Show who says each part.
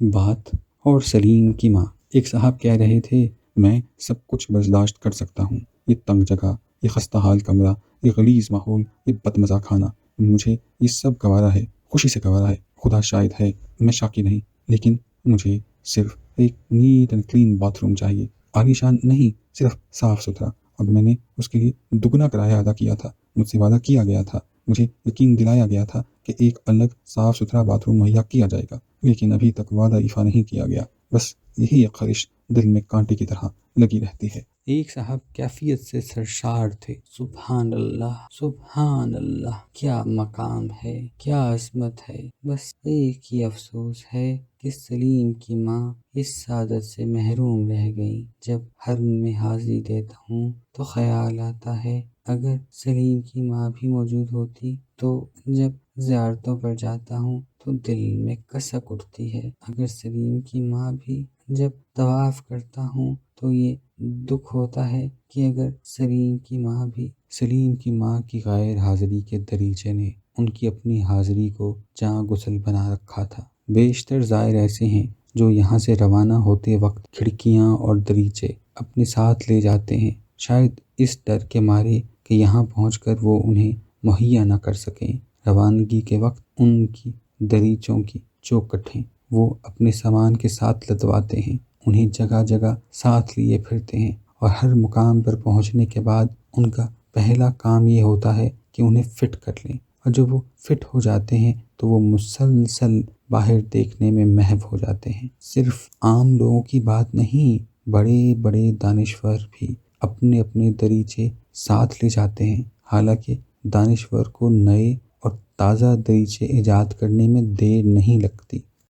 Speaker 1: بات اور سلیم کی ماں۔ ایک صاحب کہہ رہے تھے، میں سب کچھ برداشت کر سکتا ہوں، یہ تنگ جگہ، یہ خستہ حال کمرہ، یہ غلیظ ماحول، یہ بد مزہ کھانا، مجھے یہ سب گوارا ہے، خوشی سے گوارا ہے۔ خدا شاہد ہے میں شاکی نہیں، لیکن مجھے صرف ایک net and clean bath room چاہیے، عالیشان نہیں، صرف صاف ستھرا۔ اور میں نے اس کے لیے دگنا کرایہ ادا کیا تھا، مجھ سے وعدہ کیا گیا تھا، مجھے یقین دلایا گیا تھا کہ ایک الگ صاف ستھرا باتھ روم مہیا کیا جائے گا، لیکن ابھی تک وعدہ ایفا نہیں کیا گیا۔ بس یہی ایک خواہش دل میں کانٹے کی طرح لگی رہتی ہے۔ ایک صاحب کیفیت سے سرشار تھے، سبحان اللہ سبحان اللہ، کیا مقام ہے، کیا عظمت ہے۔ بس ایک ہی افسوس ہے کہ سلیم کی ماں اس سعادت سے محروم رہ گئی۔ جب حرم میں حاضری دیتا ہوں تو خیال آتا ہے اگر سلیم کی ماں بھی موجود ہوتی، تو جب زیارتوں پر جاتا ہوں تو دل میں کسک اٹھتی ہے، اگر سلیم کی ماں بھی۔ جب طواف کرتا ہوں تو یہ دکھ ہوتا ہے کہ اگر سلیم کی ماں بھی۔ سلیم کی ماں کی غیر حاضری کے دریچے نے ان کی اپنی حاضری کو جاں غسل بنا رکھا تھا۔ بیشتر زائر ایسے ہیں جو یہاں سے روانہ ہوتے وقت کھڑکیاں اور دریچے اپنے ساتھ لے جاتے ہیں، شاید اس ڈر کے مارے کہ یہاں پہنچ کر وہ انہیں مہیا نہ کر سکیں۔ روانگی کے وقت ان کی دریچوں کی چوکھٹیں وہ اپنے سامان کے ساتھ لدواتے ہیں، انہیں جگہ جگہ ساتھ لیے پھرتے ہیں، اور ہر مقام پر پہنچنے کے بعد ان کا پہلا کام یہ ہوتا ہے کہ انہیں فٹ کر لیں، اور جب وہ فٹ ہو جاتے ہیں تو وہ مسلسل باہر دیکھنے میں محو ہو جاتے ہیں۔ صرف عام لوگوں کی بات نہیں، بڑے بڑے دانشور بھی اپنے اپنے دریچے ساتھ لے جاتے ہیں، حالانکہ دانشور کو نئے اور تازہ دریچے ایجاد کرنے میں دیر نہیں لگتی۔